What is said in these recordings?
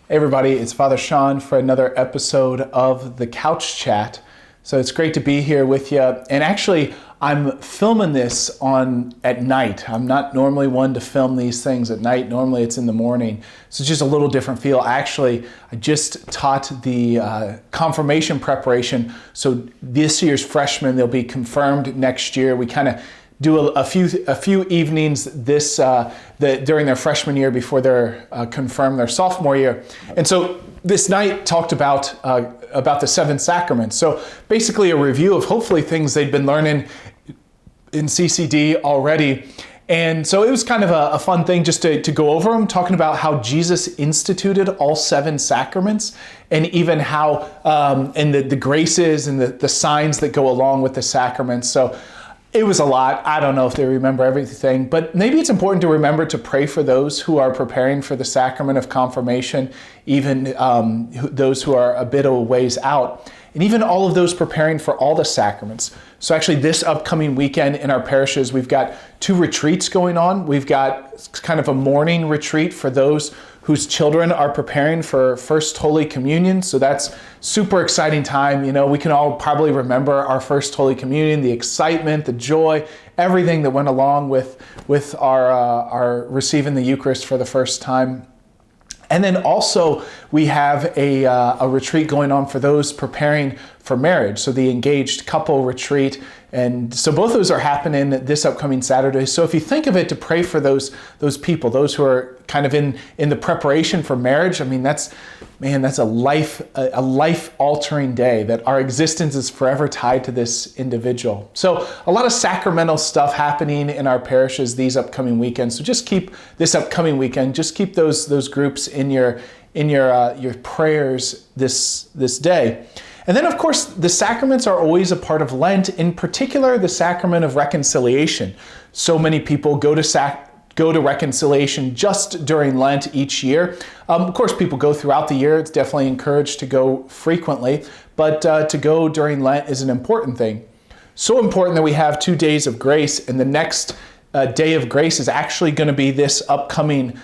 Hey everybody, it's Father Sean for another episode of the Couch Chat. So it's great to be here with you. And actually, I'm filming this at night. I'm not normally one to film these things at night. Normally it's in the morning. So it's just a little different feel. Actually, I just taught the confirmation preparation. So this year's freshmen, they'll be confirmed next year. We kind of do a few evenings during their freshman year before they're confirmed their sophomore year. And so this night talked about the seven sacraments. So basically a review of hopefully things they'd been learning in CCD already. And so it was kind of a fun thing just to go over them, talking about how Jesus instituted all seven sacraments and even how, and the graces and the signs that go along with the sacraments. So it was a lot. I don't know if they remember everything, but maybe it's important to remember to pray for those who are preparing for the sacrament of confirmation, even those who are a bit of a ways out, and even all of those preparing for all the sacraments. So actually this upcoming weekend in our parishes, we've got 2 retreats going on. We've got kind of a morning retreat for those whose children are preparing for First Holy Communion. So that's super exciting time. You know, we can all probably remember our First Holy Communion, the excitement, the joy, everything that went along with our receiving the Eucharist for the first time. And then also we have a retreat going on for those preparing for marriage, so the engaged couple retreat. And so both of those are happening this upcoming Saturday. So if you think of it, to pray for those people, those who are kind of in the preparation for marriage, I mean, that's a life-altering day, that our existence is forever tied to this individual. So a lot of sacramental stuff happening in our parishes these upcoming weekends. So just keep those groups in your prayers this day. And then, of course, the sacraments are always a part of Lent, in particular, the sacrament of reconciliation. So many people go to reconciliation just during Lent each year. Of course, people go throughout the year. It's definitely encouraged to go frequently, but to go during Lent is an important thing. So important that we have 2 days of grace, and the next day of grace is actually going to be this upcoming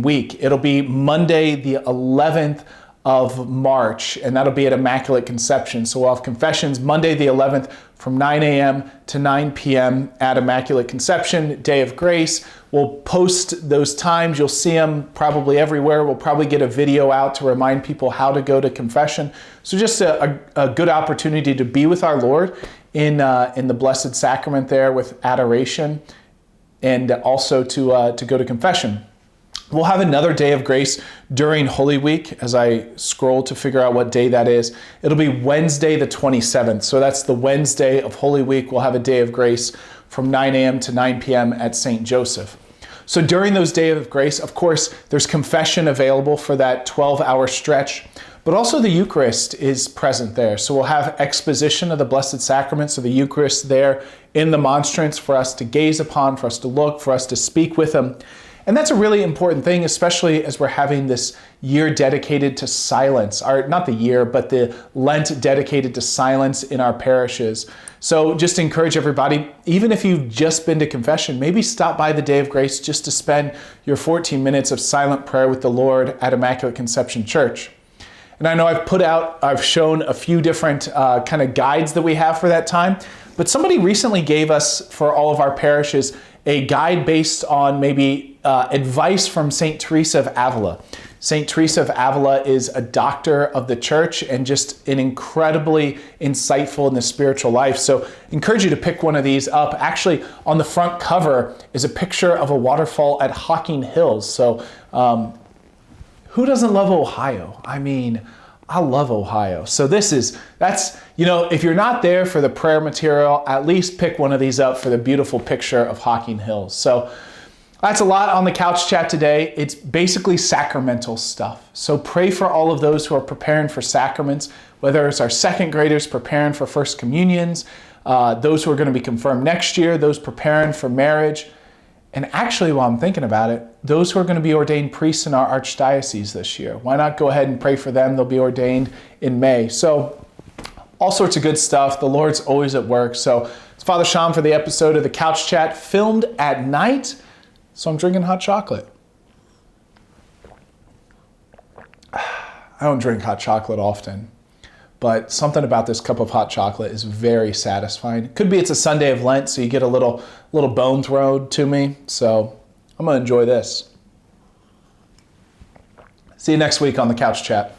week. It'll be Monday, the 11th of March, and that'll be at Immaculate Conception. So we'll have confessions Monday the 11th from 9 a.m. to 9 p.m. at Immaculate Conception, Day of Grace. We'll post those times. You'll see them probably everywhere. We'll probably get a video out to remind people how to go to confession. So just a good opportunity to be with our Lord in the Blessed Sacrament there with adoration, and also to go to confession. We'll have another day of grace during Holy Week as I scroll to figure out what day that is. It'll be Wednesday the 27th. So that's the Wednesday of Holy Week. We'll have a day of grace from 9 a.m. to 9 p.m. at St. Joseph. So during those days of grace, of course, there's confession available for that 12-hour stretch, but also the Eucharist is present there. So we'll have exposition of the Blessed Sacrament, so the Eucharist there in the monstrance for us to gaze upon, for us to look, for us to speak with Him. And that's a really important thing, especially as we're having this year dedicated to silence, or not the year, but the Lent dedicated to silence in our parishes. So just to encourage everybody, even if you've just been to confession, maybe stop by the Day of Grace just to spend your 14 minutes of silent prayer with the Lord at Immaculate Conception Church. And I know I've shown a few different kind of guides that we have for that time, but somebody recently gave us, for all of our parishes, a guide based on maybe advice from St. Teresa of Avila. St. Teresa of Avila is a doctor of the church and just an incredibly insightful in the spiritual life. So I encourage you to pick one of these up. Actually, on the front cover is a picture of a waterfall at Hocking Hills. So who doesn't love Ohio? I mean, I love Ohio. So if you're not there for the prayer material, at least pick one of these up for the beautiful picture of Hocking Hills. So that's a lot on the Couch Chat today. It's basically sacramental stuff. So pray for all of those who are preparing for sacraments, whether it's our second graders preparing for First Communions, those who are going to be confirmed next year, those preparing for marriage, and actually, while I'm thinking about it, those who are going to be ordained priests in our archdiocese this year. Why not go ahead and pray for them? They'll be ordained in May. So all sorts of good stuff. The Lord's always at work. So it's Father Sean for the episode of the Couch Chat, filmed at night. So I'm drinking hot chocolate. I don't drink hot chocolate often, but something about this cup of hot chocolate is very satisfying. Could be it's a Sunday of Lent, so you get a little bone thrown to me. So I'm gonna enjoy this. See you next week on the Couch Chat.